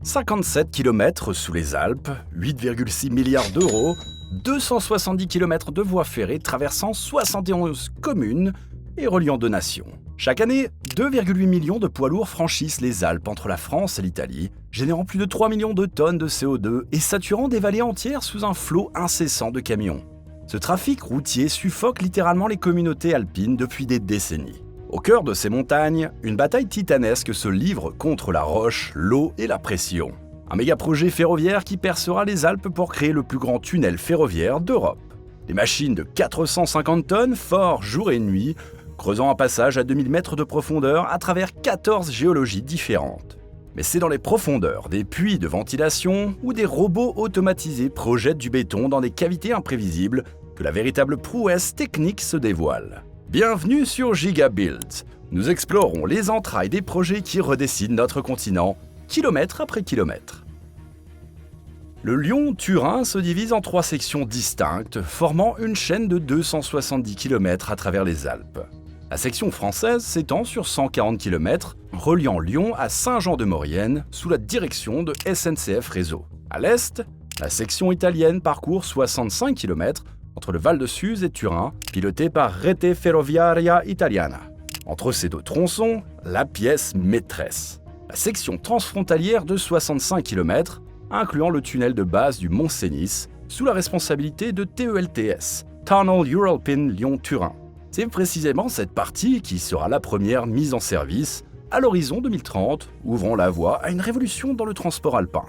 57 km sous les Alpes, 8,6 milliards d'euros, 270 km de voies ferrées traversant 71 communes et reliant 2 nations. Chaque année, 2,8 millions de poids lourds franchissent les Alpes entre la France et l'Italie, générant plus de 3 millions de tonnes de CO2 et saturant des vallées entières sous un flot incessant de camions. Ce trafic routier suffoque littéralement les communautés alpines depuis des décennies. Au cœur de ces montagnes, une bataille titanesque se livre contre la roche, l'eau et la pression. Un méga-projet ferroviaire qui percera les Alpes pour créer le plus grand tunnel ferroviaire d'Europe. Des machines de 450 tonnes forent jour et nuit, creusant un passage à 2000 mètres de profondeur à travers 14 géologies différentes. Mais c'est dans les profondeurs des puits de ventilation où des robots automatisés projettent du béton dans des cavités imprévisibles que la véritable prouesse technique se dévoile. Bienvenue sur GigaBuild. Nous explorons les entrailles des projets qui redessinent notre continent, kilomètre après kilomètre. Le Lyon-Turin se divise en 3 sections distinctes, formant une chaîne de 270 km à travers les Alpes. La section française s'étend sur 140 km, reliant Lyon à Saint-Jean-de-Maurienne sous la direction de SNCF Réseau. À l'est, la section italienne parcourt 65 km entre le Val de Suse et Turin, pilotée par Rete Ferroviaria Italiana. Entre ces 2 tronçons, la pièce maîtresse. La section transfrontalière de 65 km, incluant le tunnel de base du Mont-Cenis, sous la responsabilité de TELTS, Tunnel European Lyon-Turin. C'est précisément cette partie qui sera la première mise en service à l'horizon 2030, ouvrant la voie à une révolution dans le transport alpin.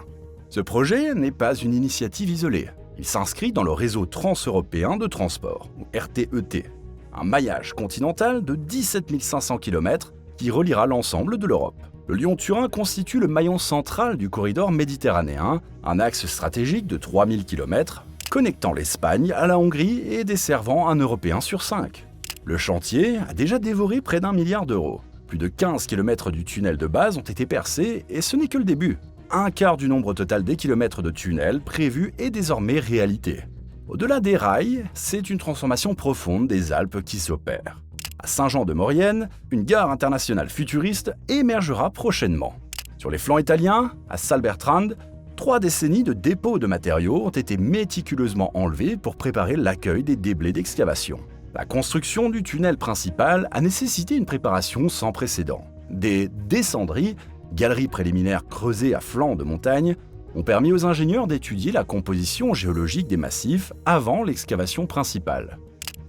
Ce projet n'est pas une initiative isolée. Il s'inscrit dans le réseau transeuropéen de transport, ou RTET, un maillage continental de 17 500 km qui reliera l'ensemble de l'Europe. Le Lyon-Turin constitue le maillon central du corridor méditerranéen, un axe stratégique de 3000 km, connectant l'Espagne à la Hongrie et desservant un Européen sur 5. Le chantier a déjà dévoré près d'1 milliard d'euros. Plus de 15 km du tunnel de base ont été percés et ce n'est que le début. Un quart du nombre total des kilomètres de tunnels prévus est désormais réalité. Au-delà des rails, c'est une transformation profonde des Alpes qui s'opère. À Saint-Jean-de-Maurienne, une gare internationale futuriste émergera prochainement. Sur les flancs italiens, à Salbertrand, 3 décennies de dépôts de matériaux ont été méticuleusement enlevés pour préparer l'accueil des déblais d'excavation. La construction du tunnel principal a nécessité une préparation sans précédent. Des descendries, galeries préliminaires creusées à flanc de montagne, ont permis aux ingénieurs d'étudier la composition géologique des massifs avant l'excavation principale.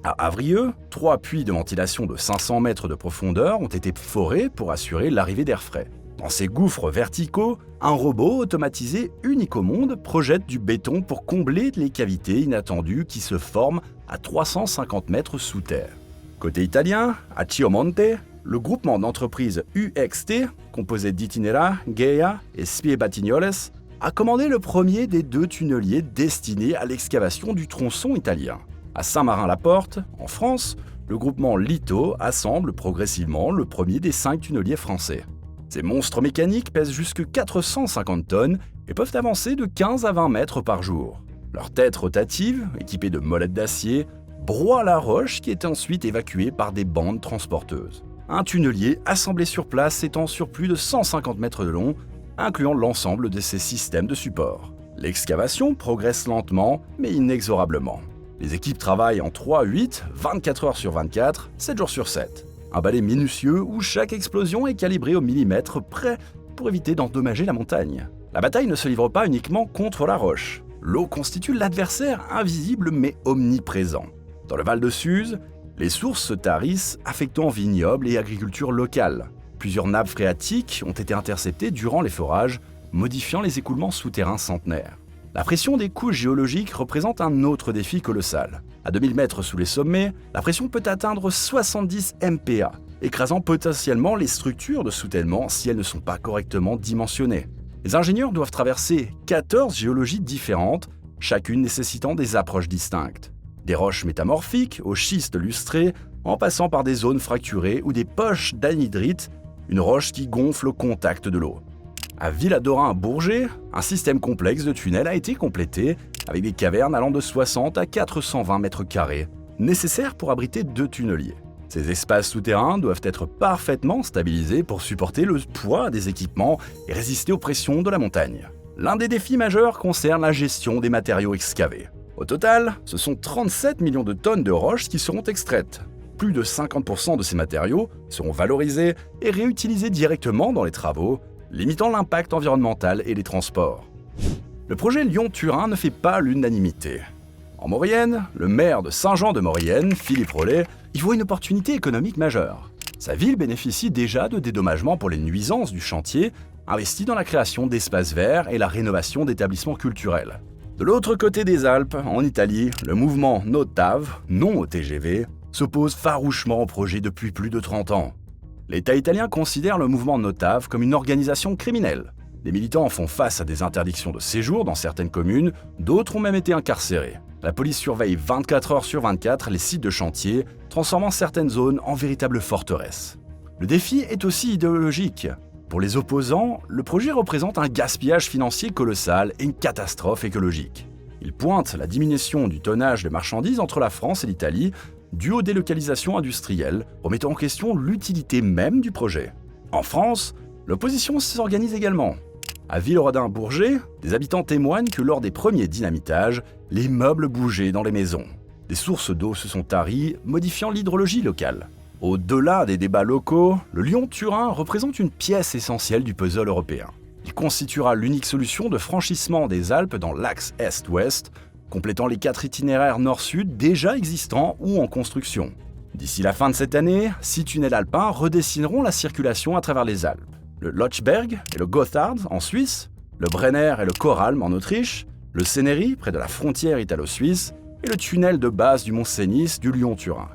À Avrieux, 3 puits de ventilation de 500 mètres de profondeur ont été forés pour assurer l'arrivée d'air frais. Dans ces gouffres verticaux, un robot automatisé unique au monde projette du béton pour combler les cavités inattendues qui se forment à 350 mètres sous terre. Côté italien, à Chiomonte, le groupement d'entreprises UXT, composé d'Itinera, Gaia et Spie Batignolles, a commandé le premier des 2 tunneliers destinés à l'excavation du tronçon italien. À Saint-Marin-la-Porte, en France, le groupement Lito assemble progressivement le premier des 5 tunneliers français. Ces monstres mécaniques pèsent jusque 450 tonnes et peuvent avancer de 15 à 20 mètres par jour. Leur tête rotative, équipée de molettes d'acier, broie la roche qui est ensuite évacuée par des bandes transporteuses. Un tunnelier assemblé sur place s'étend sur plus de 150 mètres de long, incluant l'ensemble de ces systèmes de support. L'excavation progresse lentement, mais inexorablement. Les équipes travaillent en 3-8, 24 heures sur 24, 7 jours sur 7. Un balai minutieux où chaque explosion est calibrée au millimètre près pour éviter d'endommager la montagne. La bataille ne se livre pas uniquement contre la roche. L'eau constitue l'adversaire invisible mais omniprésent. Dans le Val de Suse, les sources se tarissent, affectant vignobles et agriculture locale. Plusieurs nappes phréatiques ont été interceptées durant les forages, modifiant les écoulements souterrains centenaires. La pression des couches géologiques représente un autre défi colossal. À 2000 mètres sous les sommets, la pression peut atteindre 70 MPa, écrasant potentiellement les structures de soutènement si elles ne sont pas correctement dimensionnées. Les ingénieurs doivent traverser 14 géologies différentes, chacune nécessitant des approches distinctes. Des roches métamorphiques aux schistes lustrés, en passant par des zones fracturées ou des poches d'anhydrite, une roche qui gonfle au contact de l'eau. À Villadorin-Bourget, un système complexe de tunnels a été complété avec des cavernes allant de 60 à 420 mètres carrés, nécessaires pour abriter 2 tunneliers. Ces espaces souterrains doivent être parfaitement stabilisés pour supporter le poids des équipements et résister aux pressions de la montagne. L'un des défis majeurs concerne la gestion des matériaux excavés. Au total, ce sont 37 millions de tonnes de roches qui seront extraites. Plus de 50% de ces matériaux seront valorisés et réutilisés directement dans les travaux, limitant l'impact environnemental et les transports. Le projet Lyon-Turin ne fait pas l'unanimité. En Maurienne, le maire de Saint-Jean-de-Maurienne, Philippe Rollet, y voit une opportunité économique majeure. Sa ville bénéficie déjà de dédommagements pour les nuisances du chantier, investi dans la création d'espaces verts et la rénovation d'établissements culturels. De l'autre côté des Alpes, en Italie, le mouvement NOTAV, non au TGV, s'oppose farouchement au projet depuis plus de 30 ans. L'État italien considère le mouvement NOTAV comme une organisation criminelle. Les militants font face à des interdictions de séjour dans certaines communes, d'autres ont même été incarcérés. La police surveille 24 heures sur 24 les sites de chantier, transformant certaines zones en véritables forteresses. Le défi est aussi idéologique. Pour les opposants, le projet représente un gaspillage financier colossal et une catastrophe écologique. Ils pointent la diminution du tonnage de marchandises entre la France et l'Italie, due aux délocalisations industrielles, remettant en question l'utilité même du projet. En France, l'opposition s'organise également. À Villerodin-Bourget, des habitants témoignent que lors des premiers dynamitages, les meubles bougeaient dans les maisons. Des sources d'eau se sont taries, modifiant l'hydrologie locale. Au-delà des débats locaux, le Lyon-Turin représente une pièce essentielle du puzzle européen. Il constituera l'unique solution de franchissement des Alpes dans l'axe Est-Ouest, complétant les 4 itinéraires nord-sud déjà existants ou en construction. D'ici la fin de cette année, 6 tunnels alpins redessineront la circulation à travers les Alpes. Le Lochberg et le Gotthard en Suisse, le Brenner et le Koralm en Autriche, le Sénéry près de la frontière italo-suisse et le tunnel de base du Mont Cenis du Lyon-Turin.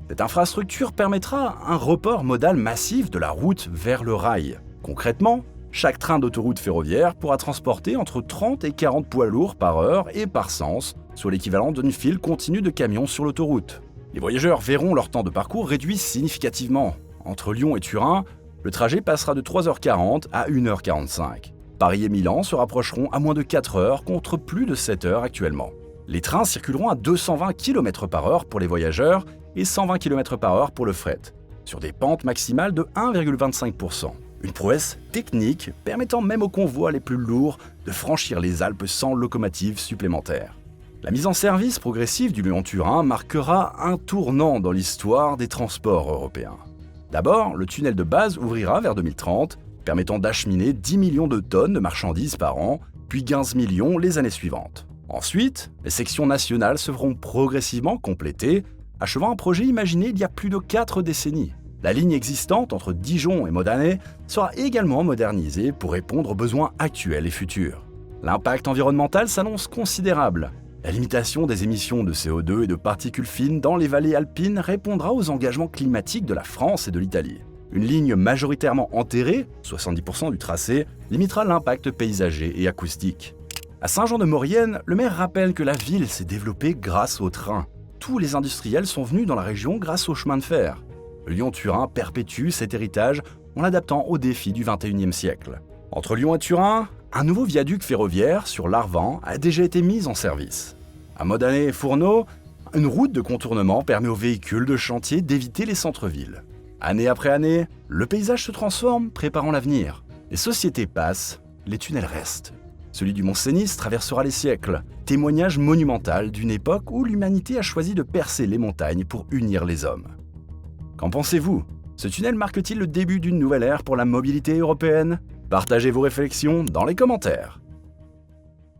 Cette infrastructure permettra un report modal massif de la route vers le rail. Concrètement, chaque train d'autoroute ferroviaire pourra transporter entre 30 et 40 poids lourds par heure et par sens, soit l'équivalent d'une file continue de camions sur l'autoroute. Les voyageurs verront leur temps de parcours réduit significativement. Entre Lyon et Turin, le trajet passera de 3h40 à 1h45. Paris et Milan se rapprocheront à moins de 4 heures contre plus de 7 heures actuellement. Les trains circuleront à 220 km/h pour les voyageurs et 120 km/h pour le fret, sur des pentes maximales de 1,25%. Une prouesse technique permettant même aux convois les plus lourds de franchir les Alpes sans locomotive supplémentaire. La mise en service progressive du Lyon-Turin marquera un tournant dans l'histoire des transports européens. D'abord, le tunnel de base ouvrira vers 2030, permettant d'acheminer 10 millions de tonnes de marchandises par an, puis 15 millions les années suivantes. Ensuite, les sections nationales se feront progressivement compléter, achevant un projet imaginé il y a plus de 4 décennies. La ligne existante entre Dijon et Modane sera également modernisée pour répondre aux besoins actuels et futurs. L'impact environnemental s'annonce considérable. La limitation des émissions de CO2 et de particules fines dans les vallées alpines répondra aux engagements climatiques de la France et de l'Italie. Une ligne majoritairement enterrée, 70% du tracé, limitera l'impact paysager et acoustique. À Saint-Jean-de-Maurienne, le maire rappelle que la ville s'est développée grâce au train. Tous les industriels sont venus dans la région grâce au chemin de fer. Le Lyon-Turin perpétue cet héritage en l'adaptant aux défis du XXIe siècle. Entre Lyon et Turin, un nouveau viaduc ferroviaire sur l'Arvan a déjà été mis en service. À Modane et Fourneau, une route de contournement permet aux véhicules de chantier d'éviter les centres-villes. Année après année, le paysage se transforme, préparant l'avenir. Les sociétés passent, les tunnels restent. Celui du Mont Cenis traversera les siècles, témoignage monumental d'une époque où l'humanité a choisi de percer les montagnes pour unir les hommes. Qu'en pensez-vous? Ce tunnel marque-t-il le début d'une nouvelle ère pour la mobilité européenne? Partagez vos réflexions dans les commentaires.